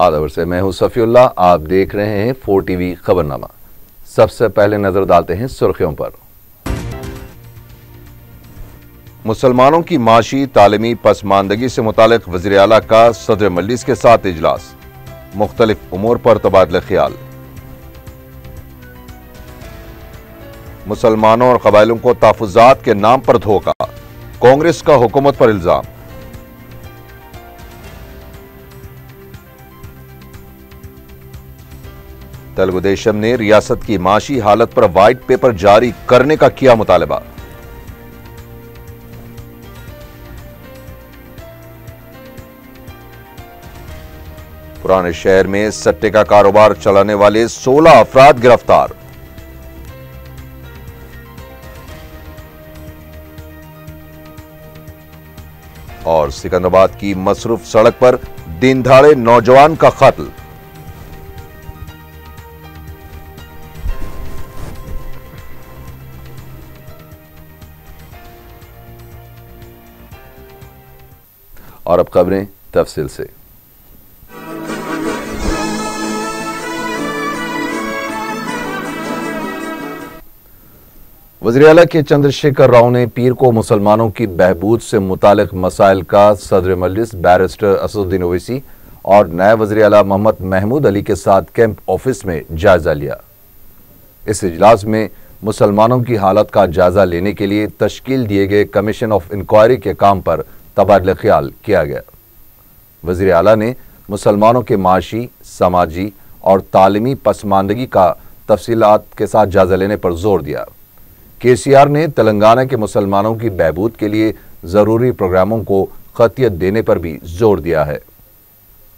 आदाब से मैं हूं सफीउल्लाह। आप देख रहे हैं 4 टीवी खबरनामा। सबसे पहले नजर डालते हैं सुर्खियों पर। मुसलमानों की माशी तालीमी पसमानदगी से मुतालिक वज़ीर आला का सदर मजलिस के साथ इजलास, मुख्तलिफ उमूर पर तबादला ख्याल। मुसलमानों और कबाइलों को तहफ़्फ़ुज़ात के नाम पर धोखा, कांग्रेस का हुकूमत पर इल्जाम। तेलुगु देशम ने रियासत की माशी हालत पर व्हाइट पेपर जारी करने का किया मुतालबा। पुराने शहर में सट्टे का कारोबार चलाने वाले 16 अफराद गिरफ्तार। और सिकंदराबाद की मसरूफ सड़क पर दिन दहाड़े नौजवान का कत्ल। और अब खबरें तफसील से। वज़ीर आला के चंद्रशेखर राव ने पीर को मुसलमानों की बहबूद से मुतालिक मसाइल का सदर मजलिस बैरिस्टर असदुद्दीन ओवैसी और नायब वज़ीर आला मोहम्मद महमूद अली के साथ कैंप ऑफिस में जायजा लिया। इस इजलास में मुसलमानों की हालत का जायजा लेने के लिए तश्कील दिए गए कमीशन ऑफ इंक्वायरी के काम पर तबादला ख्याल किया गया। वज़ीर आला ने मुसलमानों के माशी, समाजी और तालीमी पसमानदगी का तफसीलात के साथ जायजा लेने पर जोर दिया। KCR ने तेलंगाना के मुसलमानों की बहबूद के लिए जरूरी प्रोग्रामों को खतियत देने पर भी जोर दिया है।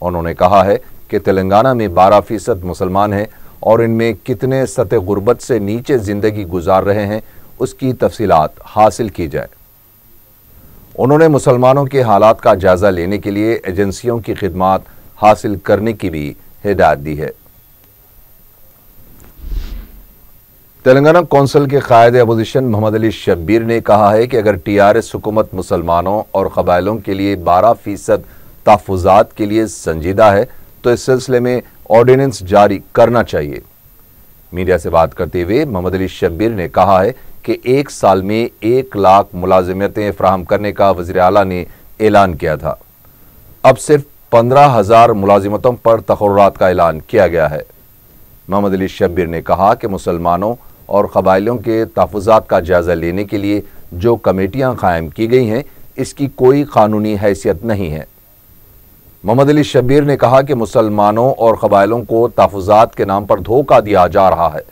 उन्होंने कहा है कि तेलंगाना में 12% मुसलमान हैं और इनमें कितने सतह गुर्बत से नीचे जिंदगी गुजार रहे हैं उसकी तफसीलात हासिल की जाए। उन्होंने मुसलमानों के हालात का जायजा लेने के लिए एजेंसियों की खिदमात हासिल करने की भी हिदायत दी है। तेलंगाना कौंसिल के कायदे अपोजिशन मोहम्मद अली शब्बीर ने कहा है कि अगर TRS हुकूमत मुसलमानों और कबाइलों के लिए 12% तहफ़्फ़ुज़ात के लिए संजीदा है तो इस सिलसिले में ऑर्डिनेंस जारी करना चाहिए। मीडिया से बात करते हुए मोहम्मद अली शब्बीर ने कहा है कि 1 साल में 1 लाख मुलाजिमतें फराहम करने का वज़ीर आला ने ऐलान किया था। अब सिर्फ 15,000 मुलाजिमतों पर तक़र्रुरात का ऐलान किया गया है। मोहम्मद अली शब्बीर ने कहा कि मुसलमानों और कबाइलों के तहफ़्फ़ुज़ात का जायजा लेने के लिए जो कमेटियां कायम की गई हैं इसकी कोई कानूनी हैसियत नहीं है। मोहम्मद अली शब्बीर ने कहा कि मुसलमानों और कबाइलों को तहफ़्फ़ुज़ात के नाम पर धोखा दिया जा रहा है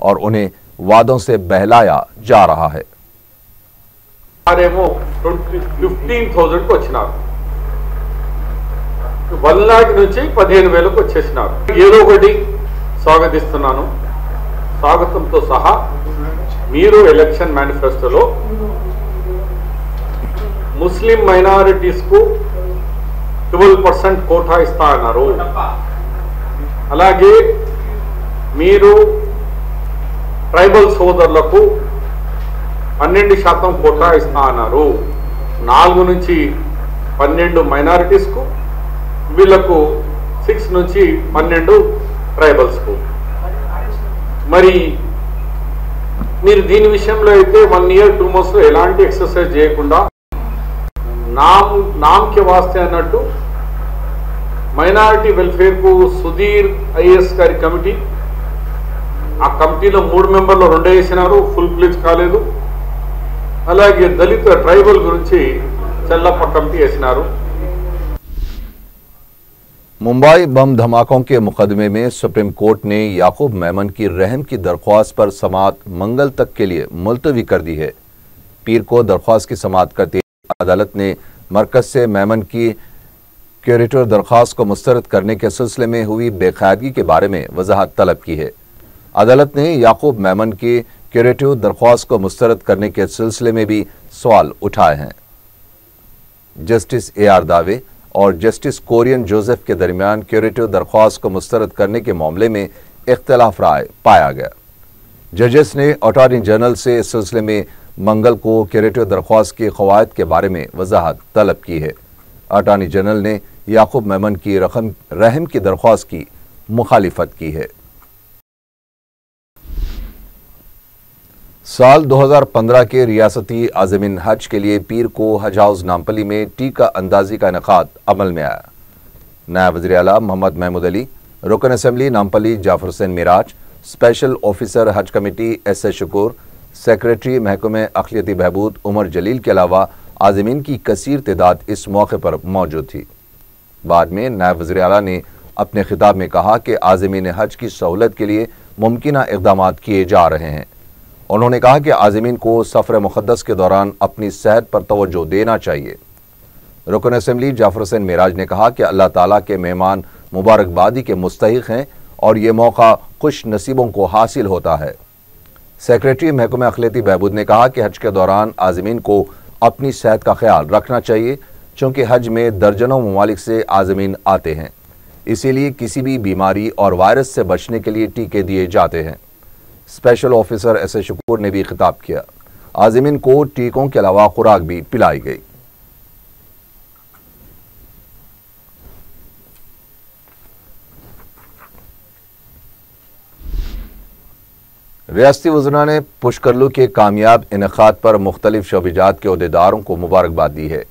और उन्हें वादों से बहलाया जा रहा है। 15,000 को వచ్చినారు, 1 लाख నుంచి 15,000 కు వచ్చేసినారు। ఏదో ఒకటి స్వాగతిస్తున్నాను। స్వాగతంతో సహా మీరు ఎలక్షన్ మేనిఫెస్టోలో ముస్లిం మైనారిటీస్ కు 12% కోటా ఇస్తా అన్నారు। అలాగే మీరు ట్రైబల్ సోదరులకు 12% కోటా ఇస్తా అన్నారు। 4 నుంచి 12 మైనారిటీస్ కు, వీళ్లకు 6 నుంచి 12 ట్రైబల్స్ కు। మరి మీరు దీని విషయంలో అయితే 1 ఇయర్ 2 మంత్స్ లో ఎలాంటి ఎక్సర్సైజ్ చేయకుండా నామ్ కే వాస్తే అన్నట్టు మైనారిటీ వెల్ఫేర్ కు సుధీర్ IAS గారి కమిటీ, ఆ కమిటీలో 3 మెంబర్లు 2 వేసినారు, ఫుల్ ప్లేజ్ కాలేదు। అలాగే దళిత ట్రైబల్ గురించి చెల్లప్ప కమిటీ వేసినారు। मुंबई बम धमाकों के मुकदमे में सुप्रीम कोर्ट ने याकूब मेमन की रहम की दरख्वास्त पर समाअत मंगल तक के लिए मुलतवी कर दी है। पीर को दरख्वास्त की समाअत करते अदालत ने मरकज से मेमन की क्यूरेटिव दरख्वास्त को मुस्तरद करने के सिलसिले में हुई बेकायदगी के बारे में वजाहत तलब की है। अदालत ने याकूब मेमन की क्यूरेटिव दरख्वास्त को मुस्तरद करने के सिलसिले में भी सवाल उठाए हैं। जस्टिस AR दावे और जस्टिस कोरियन जोसेफ के दरमियान क्यूरेटिव दरख्वास्त को मुस्तरद करने के मामले में इख्तिलाफ राय पाया गया। जजेस ने अटॉर्नी जनरल से इस सिलसिले में मंगल को क्यूरेटिव दरख्वास्त के क़वायद के बारे में वजाहत तलब की है। अटॉर्नी जनरल ने याकूब मेमन की रहम की दरख्वास्त की मुखालिफत की है। साल 2015 के रियासती आज़मीन हज के लिए पीर को हज हाउस नामपली में टीका अंदाजी का इनेकाद अमल में आया। नायब वज़ीर आला मोहम्मद महमूद अली, रुकन assembly Nampally Jafar Hussain Miraj, special officer Haj committee S Shukoor, secretary महकमे अक़लियती बहबूद उमर जलील के अलावा आज़मीन की कसीर तादाद इस मौके पर मौजूद थी। बाद में नायब वज़ीर आला ने अपने खिताब में कहा कि आज़मीन हज की सहूलत के लिए मुमकिन इक़दाम किए जा रहे हैं। उन्होंने कहा कि आज़मीन को सफ़र मुक़द्दस के दौरान अपनी सेहत पर तवज्जो देना चाहिए। रुकन असम्बली जाफर हुसैन मिराज ने कहा कि अल्लाह ताला के मेहमान मुबारकबादी के मुस्तहिक़ हैं और ये मौका खुश नसीबों को हासिल होता है। सेक्रेटरी महकमे अक़लियती बहबूद ने कहा कि हज के दौरान आज़मीन को अपनी सेहत का ख्याल रखना चाहिए, चूँकि हज में दर्जनों ममालिक से आज़मीन आते हैं, इसीलिए किसी भी बीमारी और वायरस से बचने के लिए टीके दिए जाते हैं। स्पेशल ऑफिसर एस शुकूर ने भी खिताब किया। आज़मीन को टीकों के अलावा खुराक भी पिलाई गई। रियासती वज़रा ने पुष्करलू के कामयाब इनेकाद पर मुख्तलिफ शोबेजात के अहदेदारों को मुबारकबाद दी है।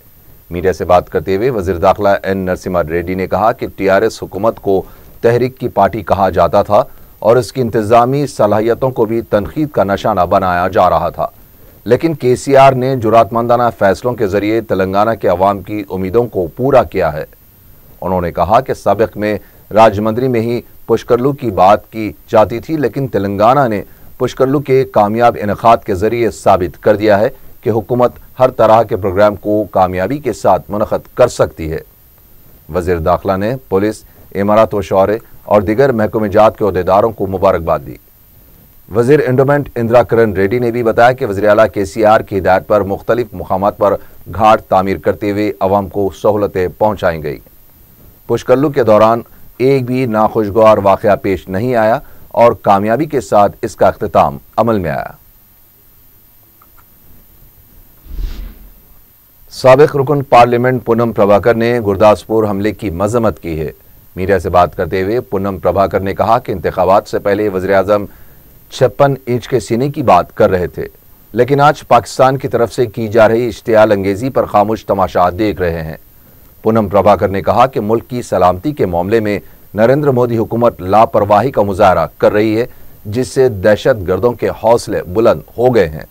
मीडिया से बात करते हुए वज़ीर दाखिला एन नरसिम्हा रेड्डी ने कहा कि TRS हुकूमत को तहरीक की पार्टी कहा जाता था और इसकी इंतज़ामी सलाहियतों को भी तनकीद का निशाना बनाया जा रहा था, लेकिन KCR ने जुरातमंदाना फैसलों के जरिए तेलंगाना के अवाम की उम्मीदों को पूरा किया है। उन्होंने कहा कि साबिक़ में राजमंद्री में ही पुष्करलू की बात की जाती थी, लेकिन तेलंगाना ने पुष्करलू के कामयाब इनेकाद के जरिए साबित कर दिया है कि हुकूमत हर तरह के प्रोग्राम को कामयाबी के साथ मुनक़द कर सकती है। वज़ीर दाखिला ने पुलिस, इमारत व शौरे और दीगर महकमेजात के अहदेदारों को मुबारकबाद दी। वज़ीर एंडोमेंट इंदिरा किरण रेड्डी ने भी बताया कि वज़ीर आला KCR की हिदायत पर मुख्तलिफ मुकामात पर घाट तामीर करते हुए अवाम को सहूलतें पहुँचाई गई। पुष्करलू के दौरान एक भी नाखुशगवार वाक़या पेश नहीं आया और कामयाबी के साथ इसका इख्तिताम अमल में आया। साबिक़ रुकन पार्लियामेंट पूनम प्रभाकर ने गुरदासपुर हमले की मज़म्मत की है। मीडिया से बात करते हुए पूनम प्रभाकर ने कहा कि इंतखाबात से पहले वज़ीर आज़म 56 इंच के सीने की बात कर रहे थे, लेकिन आज पाकिस्तान की तरफ से की जा रही इश्तियाल अंगेजी पर खामोश तमाशा देख रहे हैं। पूनम प्रभाकर ने कहा कि मुल्क की सलामती के मामले में नरेंद्र मोदी हुकूमत लापरवाही का मुजाहरा कर रही है, जिससे दहशत गर्दों के हौसले बुलंद हो गए हैं।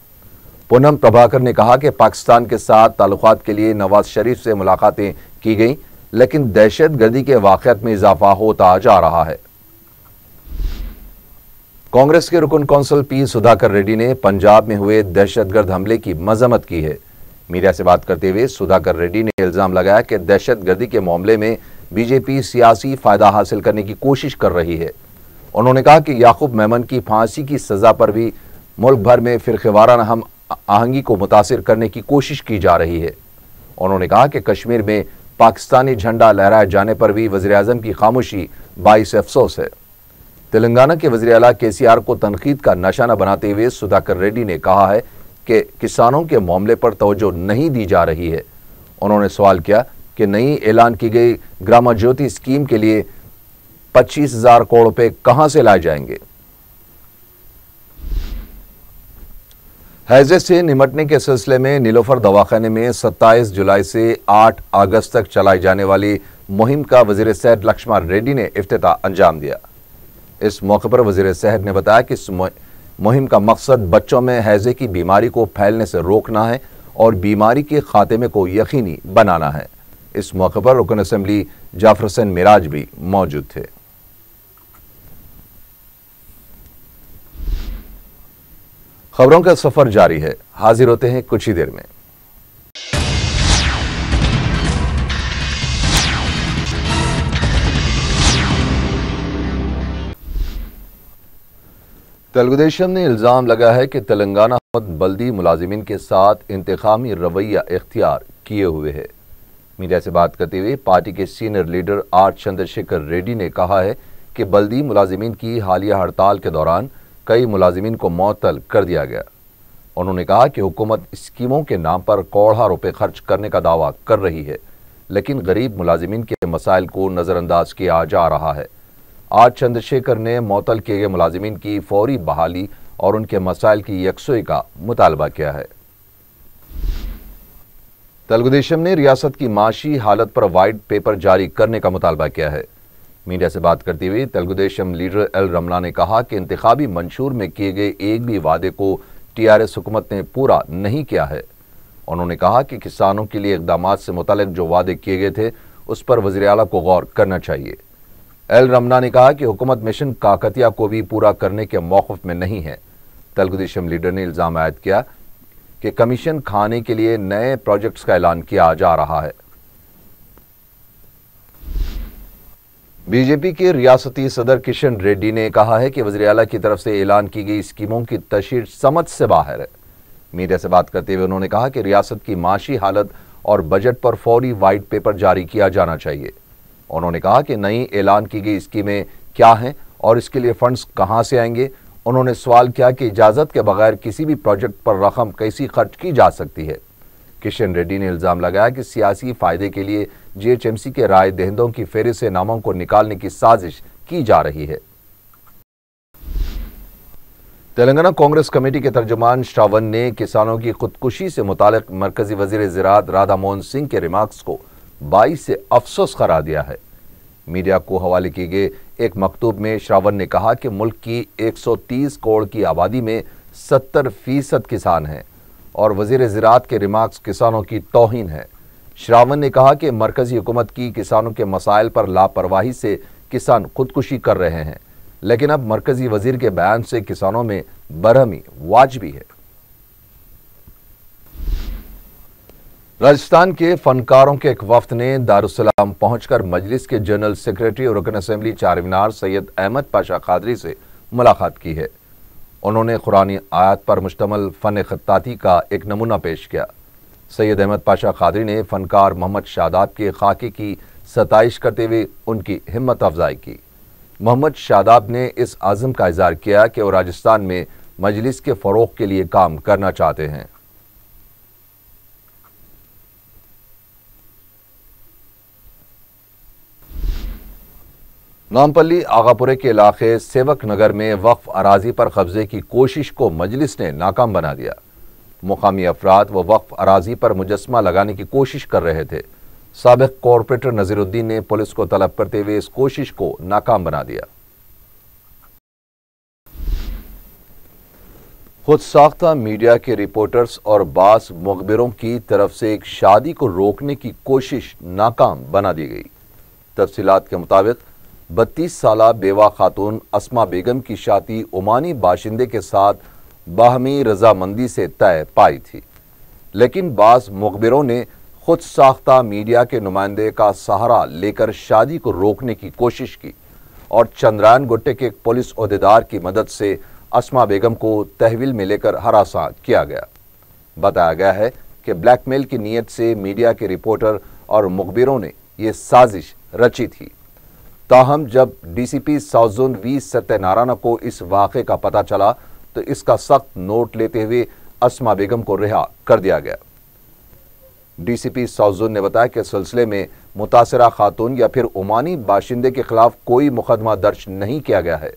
पूनम प्रभाकर ने कहा कि पाकिस्तान के साथ ताल्लुकात के लिए नवाज शरीफ से मुलाकातें की गईं, लेकिन दहशत गर्दी के वाक़यात में इजाफा होता जा रहा है। कांग्रेस के रुकन कौंसल P सुधाकर रेड्डी ने पंजाब में हुए दहशतगर्द हमले की मज़म्मत की है। मीडिया से बात करते हुए सुधाकर रेड्डी ने इल्जाम लगाया कि दहशतगर्दी के मामले में बीजेपी सियासी फायदा हासिल करने की कोशिश कर रही है। उन्होंने कहा कि याकूब मेमन की फांसी की सजा पर भी मुल्क भर में फिरक़ेवाराना हम आहंगी को मुतासिर करने की कोशिश की जा रही है। उन्होंने कहा कि कश्मीर में पाकिस्तानी झंडा लहराए जाने पर भी वज़ीर आज़म की खामोशी बाइस अफसोस है। तेलंगाना के वज़ीर आला KCR को तनकीद का निशाना बनाते हुए सुधाकर रेड्डी ने कहा है कि किसानों के मामले पर तवज्जो नहीं दी जा रही है। उन्होंने सवाल किया कि नई ऐलान की गई ग्राम ज्योति स्कीम के लिए 25,000 करोड़ रुपए कहां से लाए जाएंगे। हैजे से निमटने के सिलसिले में नीलोफर दवाखाने में 27 जुलाई से 8 अगस्त तक चलाई जाने वाली मुहिम का वज़ीर सेहत लक्ष्मण रेड्डी ने इफ्तिताह अंजाम दिया। इस मौके पर वज़ीर सेहत ने बताया कि इस मुहिम का मकसद बच्चों में हैजे की बीमारी को फैलने से रोकना है और बीमारी के खात्मे को यकीनी बनाना है। इस मौके पर रुकन असेंबली जाफर हुसैन मिराज भी मौजूद थे। खबरों का सफर जारी है, हाजिर होते हैं कुछ ही देर में। तेलुगुदेशम ने इल्जाम लगा है कि तेलंगाना हुकूमत बल्दी मुलाजिमीन के साथ इंतकामी रवैया इख्तियार किए हुए है। मीडिया से बात करते हुए पार्टी के senior leader R Chandrashekhar Reddy ने कहा है कि बल्दी मुलाजिमीन की हालिया हड़ताल के दौरान कई मुलाजिमीन को मुअत्तल कर दिया गया। उन्होंने कहा कि हुकूमत स्कीमों के नाम पर करोड़ों रुपए खर्च करने का दावा कर रही है, लेकिन गरीब मुलाजिमीन के मसाइल को नज़रअंदाज किया जा रहा है। आज चंद्रशेखर ने मुअत्तल किए गए मुलाजिमीन की फौरी बहाली और उनके मसाइल की यकसुई का मुतालबा किया है। तेलुगुदेशम ने रियासत की माशी हालत पर वाइट पेपर जारी करने का मुतालबा किया है। मीडिया से बात करते हुए तेलुगुदेशम लीडर एल रमना ने कहा कि इंतखाबी मंशूर में किए गए एक भी वादे को टीआरएस हुकूमत ने पूरा नहीं किया है। उन्होंने कहा कि किसानों के लिए इक़दामात से मुताल्लिक़ जो वादे किए गए थे उस पर वज़ीर आला को गौर करना चाहिए। एल रमना ने कहा कि हुकूमत मिशन काकतिया को भी पूरा करने के मौक़िफ़ में नहीं है। तेलुगुदेशम लीडर ने इल्ज़ाम आयद किया कि कमीशन खाने के लिए नए प्रोजेक्ट्स का ऐलान किया जा रहा है। बीजेपी के रियासती सदर किशन रेड्डी ने कहा है कि वज़ीर आला की तरफ से ऐलान की गई स्कीमों की तशरीह समझ से बाहर है। मीडिया से बात करते हुए उन्होंने कहा कि रियासत की माशी हालत और बजट पर फौरी वाइट पेपर जारी किया जाना चाहिए। उन्होंने कहा कि नई ऐलान की गई स्कीमें क्या हैं और इसके लिए फंड्स कहां से आएंगे। उन्होंने सवाल किया कि इजाज़त के बगैर किसी भी प्रोजेक्ट पर रकम कैसी खर्च की जा सकती है। किशन रेड्डी ने इल्ज़ाम लगाया कि सियासी फ़ायदे के लिए जीएचएमसी के राय दहिंदों की फेहरिस्त से नामों को निकालने की साजिश की जा रही है। तेलंगाना कांग्रेस कमेटी के तर्जुमान श्रावण ने किसानों की खुदकुशी से मुतालिक मरकजी वज़ीर ज़राअत राधा मोहन सिंह के रिमार्क्स को 22 से अफसोस करार दिया है। मीडिया को हवाले किए गए एक मकतूब में श्रावण ने कहा कि मुल्क की 130 करोड़ की आबादी में 70% किसान हैं और वज़ीर ज़राअत के रिमार्क्स किसानों की तौहीन है। श्रावण ने कहा कि मरकजी हुकूमत की किसानों के मसाइल पर लापरवाही से किसान खुदकुशी कर रहे हैं, लेकिन अब मरकजी वज़ीर के बयान से किसानों में बरहमी वाजिबी है। राजस्थान के फनकारों के एक वफ्द ने दारुस्सलाम पहुंचकर मजलिस के जनरल सेक्रेटरी और रुकन असेंबली चारमीनार सैयद अहमद पाशा कादरी से मुलाकात की है। उन्होंने कुरानी आयत पर मुश्तमल फ़न ख़त्ताती का एक नमूना पेश किया। सैयद अहमद पाशा कादरी ने फ़नकार मोहम्मद शादाब के खाके की सताइश करते हुए उनकी हिम्मत अफजाई की। मोहम्मद शादाब ने इस आज़म का इज़हार किया कि वो राजस्थान में मजलिस के फ़रोग़ के लिए काम करना चाहते हैं। नामपल्ली आगापुरे के इलाके सेवक नगर में वक्फ अराजी पर कब्जे की कोशिश को मजलिस ने नाकाम बना दिया। मुकामी अफराद व वक्फ अराजी पर मुजस्मा लगाने की कोशिश कर रहे थे। साबिक़ कॉरपोरेटर नज़ीरुद्दीन ने पुलिस को तलब करते हुए इस कोशिश को नाकाम बना दिया। खुद साख्ता मीडिया के रिपोर्टर्स और बास मुखबिरों की तरफ से एक शादी को रोकने की कोशिश नाकाम बना दी गई। तफसीलात के मुताबिक 32 साला बेवा खातून अस्मा बेगम की शादी ओमानी बाशिंदे के साथ बाहमी रजामंदी से तय पाई थी, लेकिन बास मुखबिरों ने खुद साख्ता मीडिया के नुमाइंदे का सहारा लेकर शादी को रोकने की कोशिश की और चंद्रायन गुट्टे के एक पुलिस ओहदेदार की मदद से अस्मा बेगम को तहवील में लेकर हरासा किया गया। बताया गया है कि ब्लैकमेल की नीयत से मीडिया के रिपोर्टर और मुखबिरों ने यह साजिश रची थी। ताहम जब DCP south zone V Satyanarayana को इस वाक़े का पता चला तो इसका सख्त नोट लेते हुए अस्मा बेगम को रिहा कर दिया गया। डीसीपी साउथ जोन ने बताया कि सिलसिले में मुतासरा खातून या फिर ओमानी बाशिंदे के खिलाफ कोई मुकदमा दर्ज नहीं किया गया है,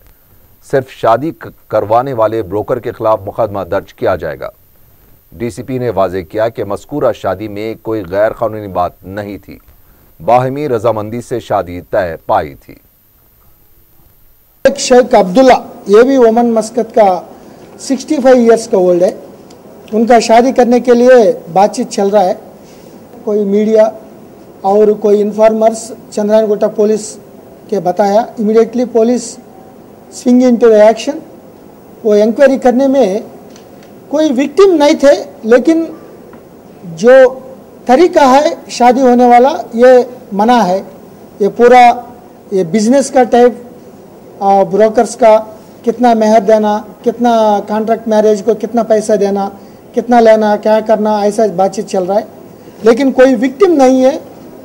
सिर्फ शादी करवाने वाले ब्रोकर के खिलाफ मुकदमा दर्ज किया जाएगा। डीसीपी ने वाज़ेह किया कि मज़कूरा शादी में कोई गैर कानूनी बात नहीं थी, बाहमी रजामंदी से शादी तय पाई थी। शेख अब्दुल्ला, ये भी ओमान मस्कत का 65 इयर्स का ओल्ड है, उनका शादी करने के लिए बातचीत चल रहा है। कोई मीडिया और कोई इन्फॉर्मर्स चंद्रायन गुट्टा पुलिस के बताया, immediately police swing into action. वो इंक्वायरी करने में कोई विक्टिम नहीं थे, लेकिन जो तरीका है शादी होने वाला ये मना है। ये पूरा ये बिजनेस का टाइप, ब्रोकर्स का कितना मेहर देना, कितना कॉन्ट्रैक्ट मैरिज को कितना पैसा देना, कितना लेना, क्या करना, ऐसा बातचीत चल रहा है। लेकिन कोई विक्टिम नहीं है,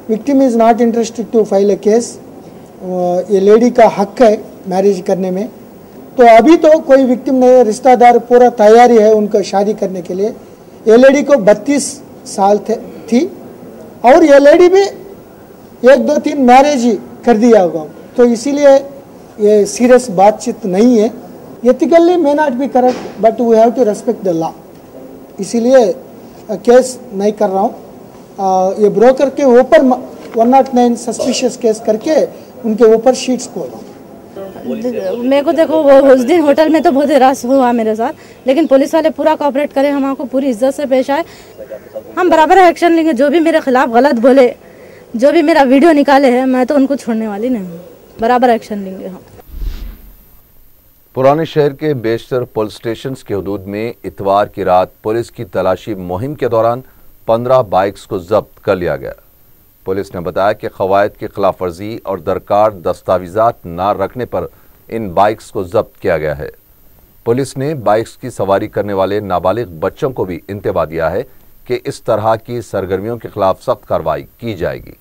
victim is not interested to file a case. ये लेडी का हक है मैरिज करने में, तो अभी तो कोई विक्टिम नहीं है। रिश्तेदार पूरा तैयारी है उनको शादी करने के लिए। ये लेडी को 32 साल थी और ये लेडी भी 1 2 3 मैरिज ही कर दिया होगा। तो इसीलिए ये सीरियस बातचीत नहीं है। Ethically may not be correct but we have to respect the law. इसीलिए केस नहीं कर रहा हूँ। ये ब्रोकर के ऊपर 109 सस्पिशियस केस करके उनके ऊपर शीट्स खोल रहा हूँ। मेरे को देखो वो उस दिन होटल में तो बहुत निराश हुआ मेरे साथ, लेकिन पुलिस वाले पूरा कोऑपरेट करे, हमको पूरी इज्जत से पेश आए। हम बराबर एक्शन लेंगे। जो भी मेरे खिलाफ गलत बोले, जो भी मेरा वीडियो निकाले हैं, मैं तो उनको छोड़ने वाली नहीं हूँ। बराबर एक्शन लेंगे हम। पुराने शहर के बेशतर पुलिस स्टेशन के हदूद में इतवार की रात पुलिस की तलाशी मुहिम के दौरान 15 बाइक्स को जब्त कर लिया गया। पुलिस ने बताया कि कवायद की खिलाफ वर्जी और दरकार दस्तावेजात न रखने पर इन बाइक्स को जब्त किया गया है। पुलिस ने बाइक्स की सवारी करने वाले नाबालिग बच्चों को भी इंतबाह दिया है कि इस तरह की सरगर्मियों के खिलाफ सख्त कार्रवाई की जाएगी।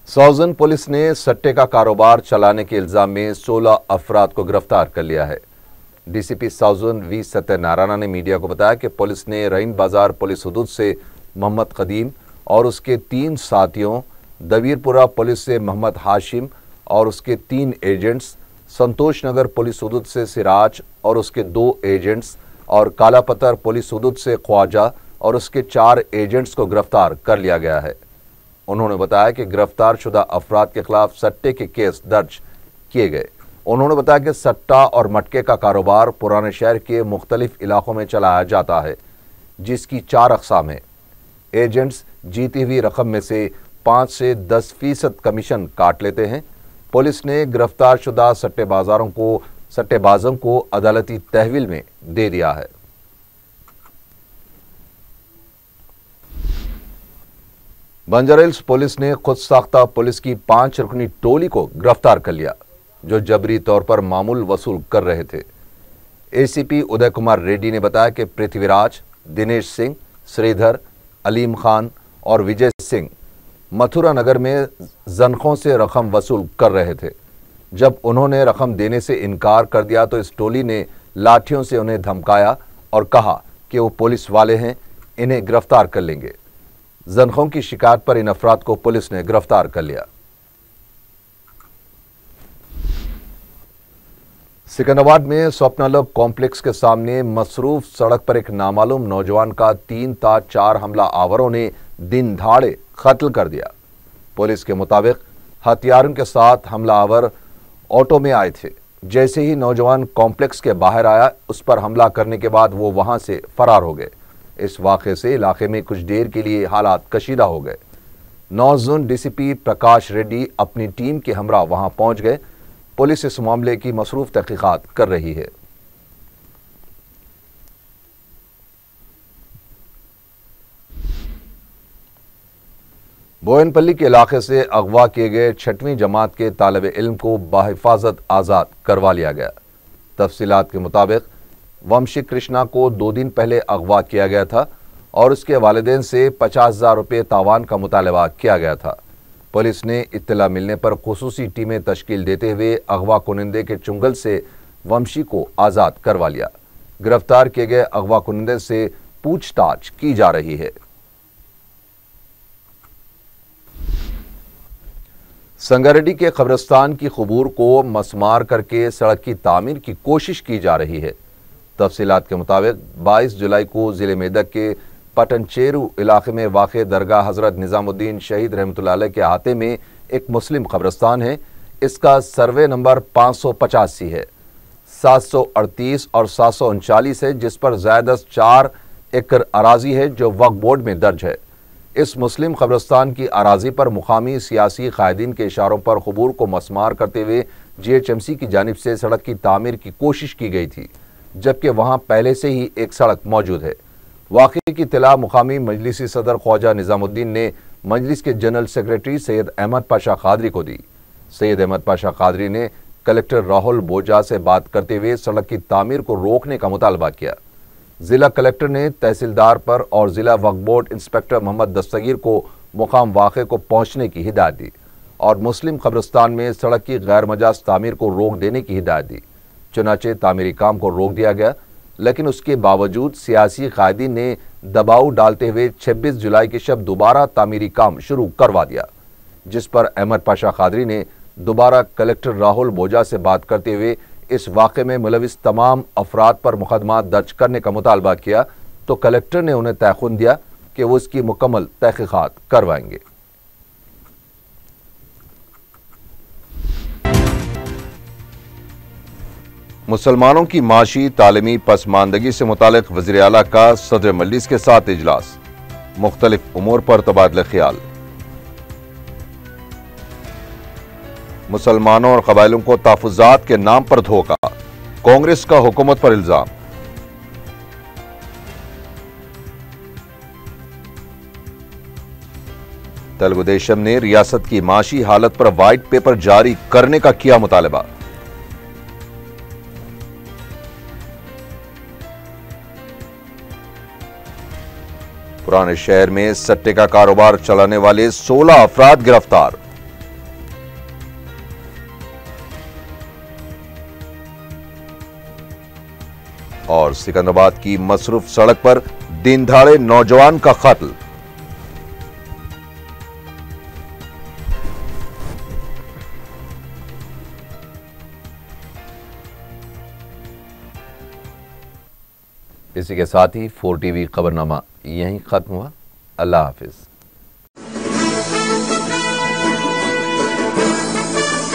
सौजन पुलिस ने सट्टे का कारोबार चलाने के इल्जाम में 16 अफराद को गिरफ्तार कर लिया है। डीसीपी सौजन वी सत्यनारायण ने मीडिया को बताया कि पुलिस ने रहीन बाजार पुलिस हदूद से मोहम्मद कदीम और उसके 3 साथियों, दवीरपुरा पुलिस से मोहम्मद हाशिम और उसके 3 एजेंट्स, संतोष नगर पुलिस हदूद से सिराज और उसके 2 एजेंट्स और कालापत्थर पुलिस हदूद से ख्वाजा और उसके 4 एजेंट्स को गिरफ्तार कर लिया गया है। उन्होंने बताया कि गिरफ्तार शुदा अफराद के खिलाफ सट्टे के केस दर्ज किए गए। उन्होंने बताया कि सट्टा और मटके का कारोबार पुराने शहर के मुख्तलिफ इलाकों में चलाया जाता है, जिसकी 4 अक़साम है। एजेंट्स जीती हुई रकम में से 5 से 10% कमीशन काट लेते हैं। पुलिस ने गिरफ्तार शुदा सट्टेबाजों को अदालती तहवील में दे दिया है। बंजारा हिल्स पुलिस ने खुद साख्ता पुलिस की 5 रुकनी टोली को गिरफ्तार कर लिया, जो जबरी तौर पर मामूल वसूल कर रहे थे। एसीपी उदय कुमार रेड्डी ने बताया कि पृथ्वीराज, दिनेश सिंह, श्रीधर, अलीम खान और विजय सिंह मथुरा नगर में जनखों से रकम वसूल कर रहे थे। जब उन्होंने रकम देने से इनकार कर दिया तो इस टोली ने लाठियों से उन्हें धमकाया और कहा कि वो पुलिस वाले हैं, इन्हें गिरफ्तार कर लेंगे। जनखों की शिकायत पर इन अफराद को पुलिस ने गिरफ्तार कर लिया। सिकंदराबाद में स्वप्नालोक कॉम्प्लेक्स के सामने मसरूफ सड़क पर एक नामालूम नौजवान का 3 ता 4 हमला आवरों ने दिन दहाड़े कत्ल कर दिया। पुलिस के मुताबिक हथियारों के साथ हमलावर ऑटो में आए थे। जैसे ही नौजवान कॉम्प्लेक्स के बाहर आया, उस पर हमला करने के बाद वो वहां से फरार हो गए। इस वाक़े से इलाके में कुछ देर के लिए हालात कशीदा हो गए। 9 जोन डीसीपी प्रकाश रेड्डी अपनी टीम के हमरा वहां पहुंच गए। पुलिस इस मामले की मसरूफ तहकीकात कर रही है। बोयनपल्ली के इलाके से अगवा किए गए 6वीं जमात के तालिब इल्म को बाहिफाजत आज़ाद करवा लिया गया। तफसीलात के मुताबिक वंशी कृष्णा को 2 दिन पहले अगवा किया गया था और उसके वालिदैन से 50,000 रुपये तावान का मुतालबा किया गया था। पुलिस ने इत्तला मिलने पर खुसूसी टीमें तश्कील देते हुए अगवा कुनिंदे के चुंगल से वंशी को आज़ाद करवा लिया। गिरफ्तार किए गए अगवा कुनिंदे से पूछताछ की जा रही है। संगारेड्डी के कब्रिस्तान की खबूर को मसमार करके सड़क की तामीर की कोशिश की जा रही है। तफसीलात के मुताबिक 22 जुलाई को जिले मेदक के पटनचेरू इलाके में वाक़े दरगाह हज़रत निज़ामुद्दीन शहीद रहमतुल्लाह अलैह के अहाते में एक मुस्लिम कब्रिस्तान है। इसका सर्वे नंबर 585 है, 738 और 739 है, जिस पर ज़ायदस 4 एकड़ अराजी है जो वक्फ बोर्ड में दर्ज है। इस मुस्लिम कब्रिस्तान की अराजी पर मुकामी सियासी कायदीन के इशारों पर खबूर को मसमार करते हुए GHMC की जानिब से सड़क की तामीर की कोशिश की गई थी, जबकि वहां पहले से ही एक सड़क मौजूद है। वाक़े की इत्तला मुकामी मजलिसी सदर ख्वाजा निज़ामुद्दीन ने मजलिस के जनरल सेक्रेटरी सैयद अहमद पाशा कादरी को दी। सैयद अहमद पाशा कादरी ने कलेक्टर राहुल बोजा से बात करते हुए सड़क की तामीर को रोकने का मुतालबा किया। जिला कलेक्टर ने तहसीलदार पर और जिला वक्फ बोर्ड इंस्पेक्टर मोहम्मद दस्तगीर को मुकाम वाक़े को पहुंचने की हिदायत दी और मुस्लिम कब्रिस्तान में सड़क की गैर मजाज तामीर को रोक देने की हिदायत दी। चुनाचे तामीरी काम को रोक दिया गया, लेकिन उसके बावजूद सियासी कायदीन ने दबाव डालते हुए 26 जुलाई की शब दोबारा तामीरी काम शुरू करवा दिया, जिस पर अहमद पाशा कादरी ने दोबारा कलेक्टर राहुल बोजा से बात करते हुए इस वाक़े में मुलविस तमाम अफराद पर मुकदमा दर्ज करने का मुतालबा किया, तो कलेक्टर ने उन्हें तयखुन दिया कि वो इसकी मुकम्मल तहकीकात करवाएंगे। मुसलमानों की माशी तालीमी पसमानदगी से मुतालिक वज़ीर आला का सदर मजलिस के साथ इजलास, मुख्तलिफ उमूर पर तबादला ख्याल। मुसलमानों और कबाइलों को तहफ़्फ़ुज़ात के नाम पर धोखा, कांग्रेस का हुकूमत पर इल्जाम। तेलुगु देशम ने रियासत की माशी हालत पर व्हाइट पेपर जारी करने का किया मुतालबा। पुराने शहर में सट्टे का कारोबार चलाने वाले 16 अफराद गिरफ्तार। और सिकंदराबाद की मसरूफ सड़क पर दिन दहाड़े नौजवान का कत्ल। इसी के साथ ही 4 टीवी खबरनामा यहीं खत्म हुआ। अल्लाह हाफिज।